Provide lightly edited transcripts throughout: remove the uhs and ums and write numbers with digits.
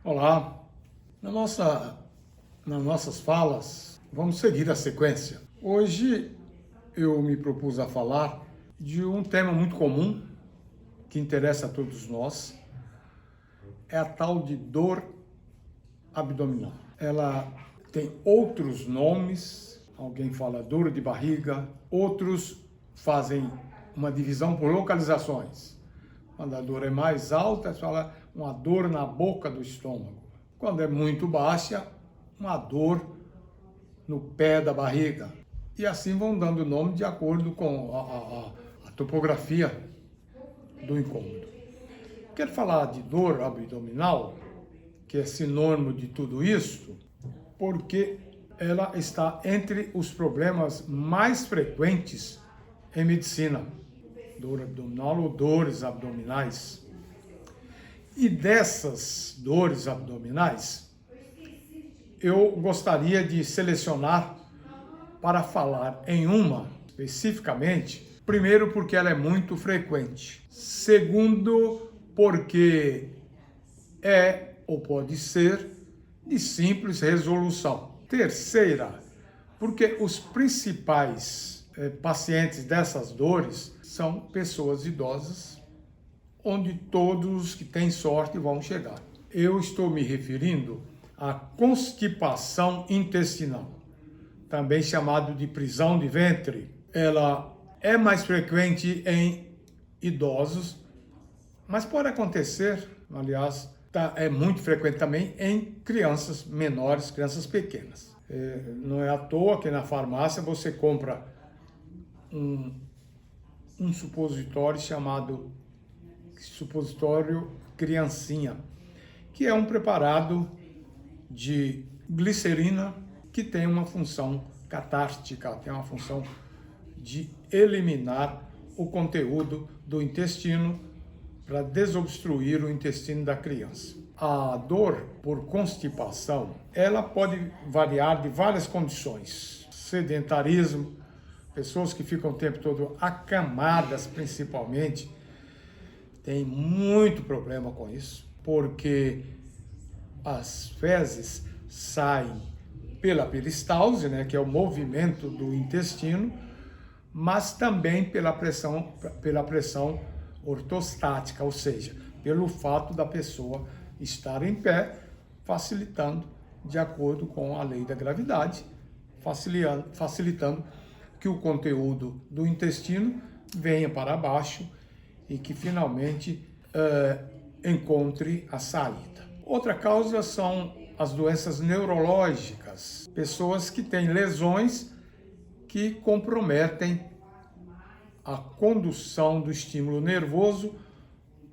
Olá, nas nossas falas, vamos seguir a sequência. Hoje eu me propus a falar de um tema muito comum que interessa a todos nós, é a tal de dor abdominal. Ela tem outros nomes, alguém fala dor de barriga, outros fazem uma divisão por localizações. Quando a dor é mais alta, se fala uma dor na boca do estômago. Quando é muito baixa, uma dor no pé da barriga. E assim vão dando nome de acordo com a topografia do incômodo. Quero falar de dor abdominal, que é sinônimo de tudo isso, porque ela está entre os problemas mais frequentes em medicina. Dor abdominal ou dores abdominais. E dessas dores abdominais, eu gostaria de selecionar para falar em uma especificamente. Primeiro, porque ela é muito frequente. Segundo, porque é ou pode ser de simples resolução. Terceira, porque os principais pacientes dessas dores são pessoas idosas, onde todos que têm sorte vão chegar. Eu estou me referindo à constipação intestinal, também chamado de prisão de ventre. Ela é mais frequente em idosos, mas pode acontecer, aliás, é muito frequente também em crianças menores, crianças pequenas. Não é à toa que na farmácia você compra um supositório chamado supositório criancinha, que é um preparado de glicerina que tem uma função catártica, tem uma função de eliminar o conteúdo do intestino para desobstruir o intestino da criança. A dor por constipação, ela pode variar de várias condições. Sedentarismo, pessoas que ficam o tempo todo acamadas, principalmente, tem muito problema com isso, porque as fezes saem pela peristalse, que é o movimento do intestino, mas também pela pressão ortostática, ou seja, pelo fato da pessoa estar em pé, facilitando, de acordo com a lei da gravidade, facilitando que o conteúdo do intestino venha para baixo e que finalmente encontre a saída. Outra causa são as doenças neurológicas, pessoas que têm lesões que comprometem a condução do estímulo nervoso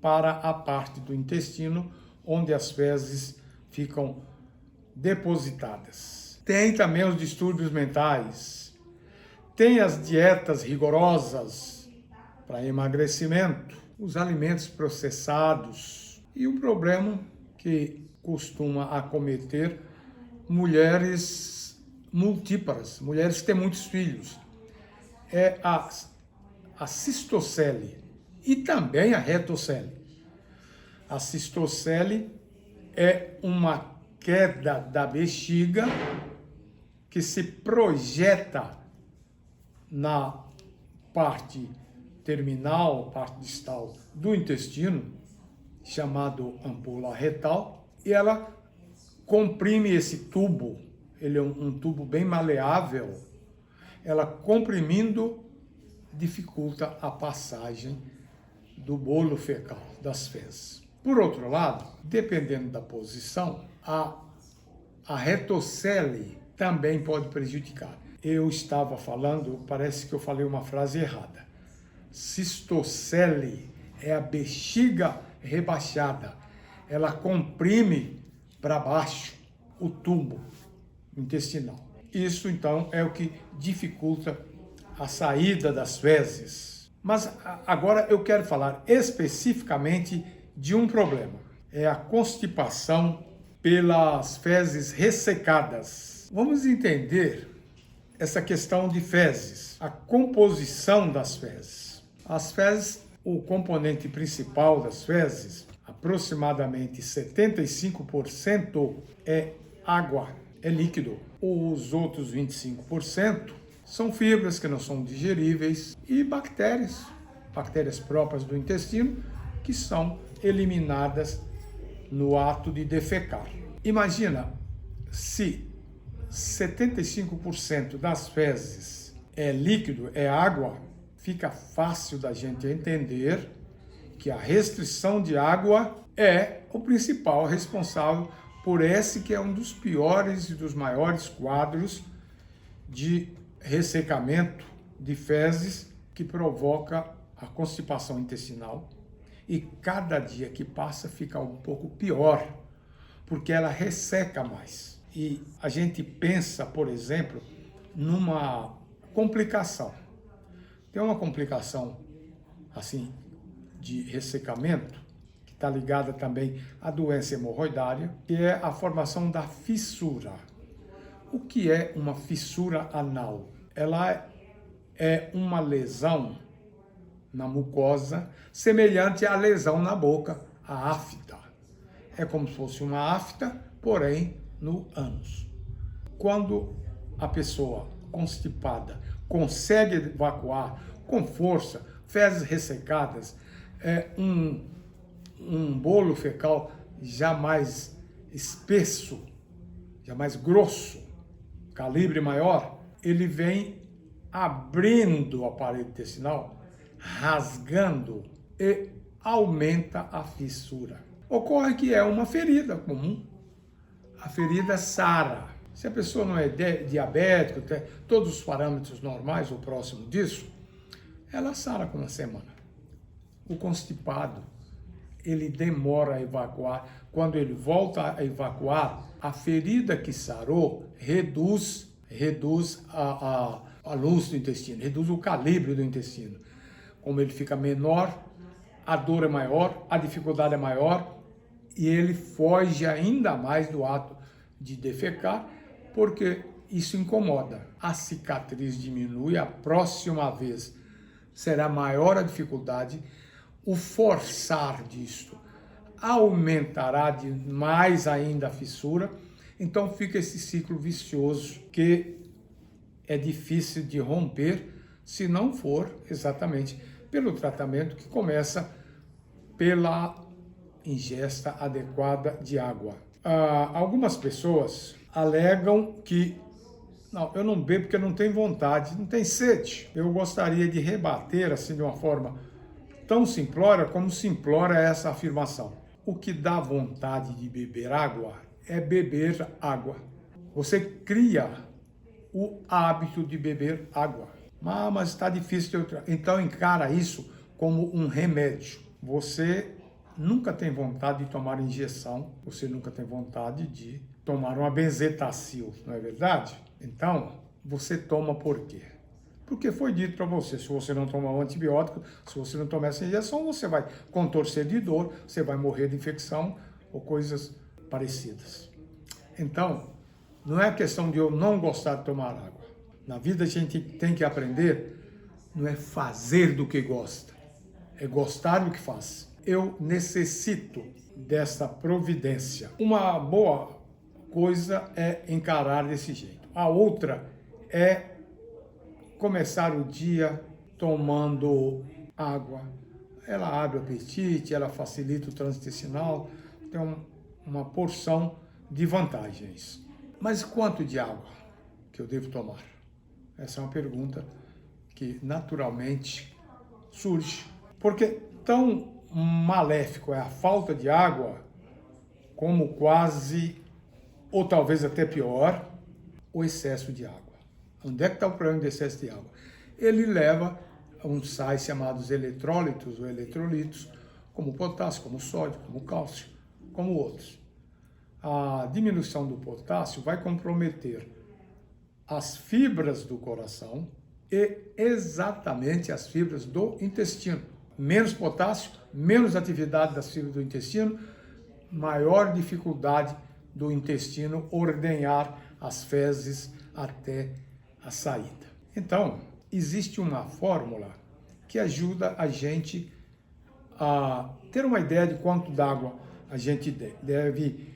para a parte do intestino onde as fezes ficam depositadas. Tem também os distúrbios mentais, tem as dietas rigorosas para emagrecimento, os alimentos processados e o problema que costuma acometer mulheres multíparas, mulheres que têm muitos filhos, é a cistocele e também a retocele. A cistocele é uma queda da bexiga que se projeta na parte terminal, parte distal do intestino, chamado ampola retal, e ela comprime esse tubo. Ele é um tubo bem maleável. Ela comprimindo dificulta a passagem do bolo fecal, das fezes. Por outro lado, dependendo da posição, a retocele também pode prejudicar. Eu estava falando, parece que eu falei uma frase errada. Cistocele é a bexiga rebaixada. Ela comprime para baixo o tubo intestinal. Isso, então, é o que dificulta a saída das fezes. Mas agora eu quero falar especificamente de um problema. É a constipação pelas fezes ressecadas. Vamos entender essa questão de fezes, a composição das fezes. As fezes, o componente principal das fezes, aproximadamente 75% é água, é líquido. Os outros 25% são fibras que não são digeríveis e bactérias próprias do intestino, que são eliminadas no ato de defecar. Imagina se 75% das fezes é líquido, é água, fica fácil da gente entender que a restrição de água é o principal responsável por esse que é um dos piores e dos maiores quadros de ressecamento de fezes que provoca a constipação intestinal. E cada dia que passa fica um pouco pior, porque ela resseca mais. E a gente pensa, por exemplo, numa complicação. Tem uma complicação, assim, de ressecamento, que está ligada também à doença hemorroidária, que é a formação da fissura. O que é uma fissura anal? Ela é uma lesão na mucosa, semelhante à lesão na boca, a afta. É como se fosse uma afta, porém no ânus. Quando a pessoa constipada consegue evacuar com força, fezes ressecadas, um bolo fecal já mais espesso, já mais grosso, calibre maior, ele vem abrindo a parede intestinal, rasgando e aumenta a fissura. Ocorre que é uma ferida comum. A ferida sara. Se a pessoa não é diabética, tem todos os parâmetros normais ou próximo disso, ela sara com uma semana. O constipado, ele demora a evacuar. Quando ele volta a evacuar, a ferida que sarou reduz a luz do intestino, reduz o calibre do intestino. Como ele fica menor, a dor é maior, a dificuldade é maior e ele foge ainda mais do ato de defecar, porque isso incomoda. A cicatriz diminui, a próxima vez será maior a dificuldade, o forçar disto aumentará mais ainda a fissura, então fica esse ciclo vicioso que é difícil de romper se não for exatamente pelo tratamento que começa pela ingesta adequada de água. Algumas pessoas alegam que não, eu não bebo porque eu não tenho vontade, não tenho sede. Eu gostaria de rebater assim de uma forma tão simplória como simplória essa afirmação. O que dá vontade de beber água é beber água. Você cria o hábito de beber água. Mas está difícil. Então encara isso como um remédio. Você nunca tem vontade de tomar injeção, você nunca tem vontade de tomar uma benzetacil, não é verdade? Então, você toma por quê? Porque foi dito para você, se você não tomar um antibiótico, se você não tomar essa injeção, você vai contorcer de dor, você vai morrer de infecção ou coisas parecidas. Então, não é questão de eu não gostar de tomar água. Na vida a gente tem que aprender, não é fazer do que gosta, é gostar do que faz. Eu necessito dessa providência. Uma boa coisa é encarar desse jeito. A outra é começar o dia tomando água. Ela abre o apetite, ela facilita o trânsito intestinal, tem uma porção de vantagens. Mas quanto de água que eu devo tomar? Essa é uma pergunta que naturalmente surge. Porque tão maléfico é a falta de água, como quase, ou talvez até pior, o excesso de água. Onde é que está o problema do excesso de água? Ele leva a uns sais chamados eletrólitos ou eletrolitos, como o potássio, como o sódio, como o cálcio, como outros. A diminuição do potássio vai comprometer as fibras do coração e exatamente as fibras do intestino. Menos potássio, menos atividade das fibras do intestino, maior dificuldade do intestino ordenhar as fezes até a saída. Então, existe uma fórmula que ajuda a gente ter uma ideia de quanto d'água a gente deve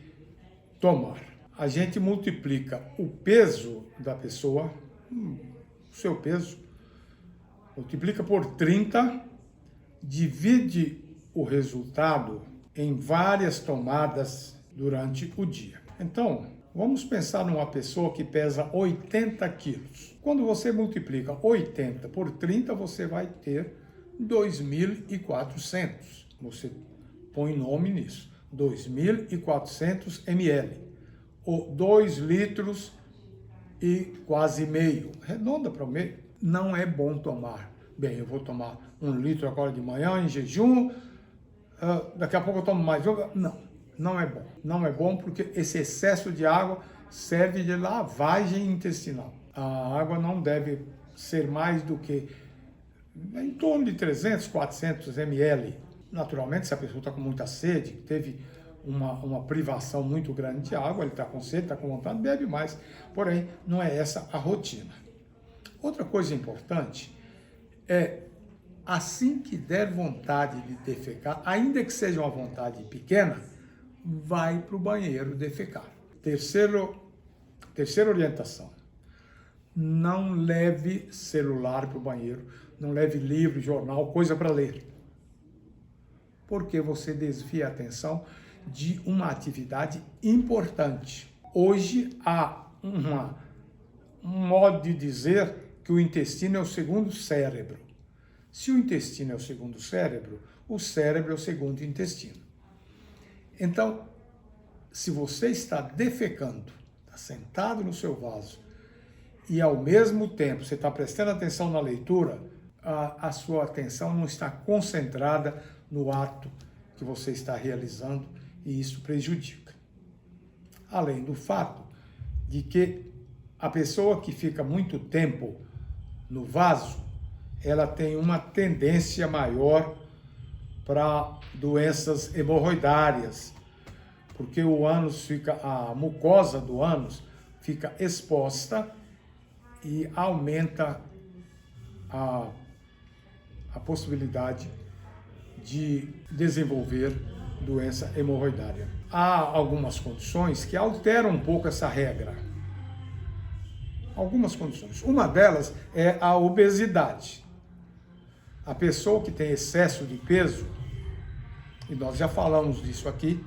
tomar. A gente multiplica o peso da pessoa, o seu peso, multiplica por 30, divide o resultado em várias tomadas durante o dia. Então, vamos pensar numa pessoa que pesa 80 quilos. Quando você multiplica 80 por 30, você vai ter 2.400. Você põe nome nisso. 2.400 ml. Ou 2 litros e quase meio. Redonda para o meio. Não é bom tomar. Bem, eu vou tomar 1 litro agora de manhã em jejum. Daqui a pouco eu tomo mais. Não é bom. Não é bom porque esse excesso de água serve de lavagem intestinal. A água não deve ser mais do que em torno de 300, 400 ml. Naturalmente, se a pessoa está com muita sede, teve uma privação muito grande de água, ele está com sede, está com vontade, bebe mais. Porém, não é essa a rotina. Outra coisa importante é, assim que der vontade de defecar, ainda que seja uma vontade pequena, vai para o banheiro defecar. Terceira orientação. Não leve celular para o banheiro, não leve livro, jornal, coisa para ler. Porque você desvia a atenção de uma atividade importante. Hoje há um modo de dizer que o intestino é o segundo cérebro. Se o intestino é o segundo cérebro, o cérebro é o segundo intestino. Então, se você está defecando, está sentado no seu vaso, e ao mesmo tempo você está prestando atenção na leitura, a sua atenção não está concentrada no ato que você está realizando e isso prejudica. Além do fato de que a pessoa que fica muito tempo no vaso, ela tem uma tendência maior para doenças hemorroidárias, porque o ânus a mucosa do ânus fica exposta e aumenta a possibilidade de desenvolver doença hemorroidária. Há algumas condições que alteram um pouco essa regra. Algumas condições. Uma delas é a obesidade. A pessoa que tem excesso de peso, e nós já falamos disso aqui,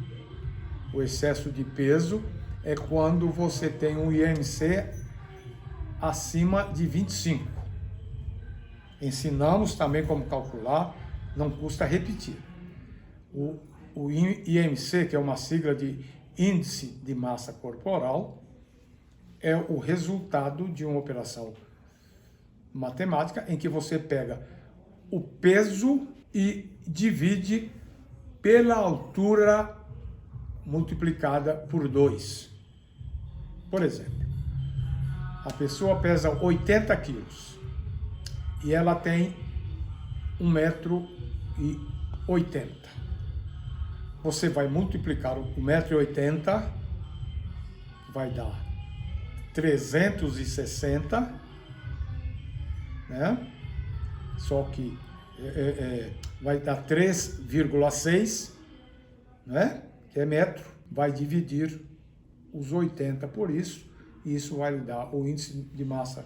o excesso de peso é quando você tem um IMC acima de 25. Ensinamos também como calcular, não custa repetir. O IMC, que é uma sigla de Índice de Massa Corporal, é o resultado de uma operação matemática em que você pega o peso e divide pela altura multiplicada por 2. Por exemplo, a pessoa pesa 80 quilos e ela tem 1,80 m. Você vai multiplicar o 1,80 m, vai dar 360, né? Só que vai dar 3,6, né? Que é metro, vai dividir os 80 por isso, e isso vai lhe dar o índice de massa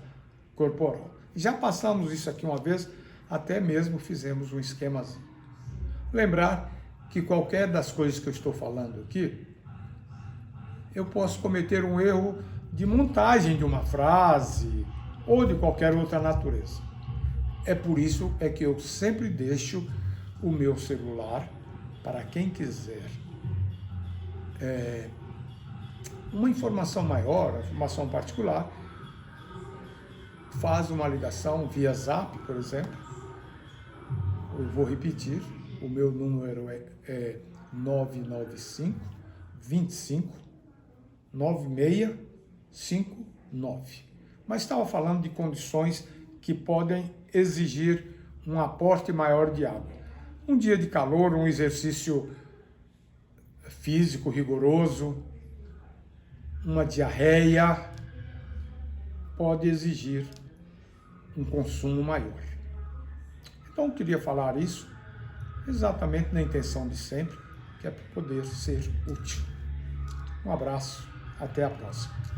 corporal. Já passamos isso aqui uma vez, até mesmo fizemos um esquemazinho. Lembrar que qualquer das coisas que eu estou falando aqui, eu posso cometer um erro de montagem de uma frase ou de qualquer outra natureza. É por isso que eu sempre deixo o meu celular para quem quiser uma informação maior, uma informação particular, faz uma ligação via Zap, por exemplo. Eu vou repetir, o meu número é 995 25 9659. Mas estava falando de condições que podem exigir um aporte maior de água. Um dia de calor, um exercício físico rigoroso, uma diarreia, pode exigir um consumo maior. Então, eu queria falar isso exatamente na intenção de sempre, que é para poder ser útil. Um abraço, até a próxima.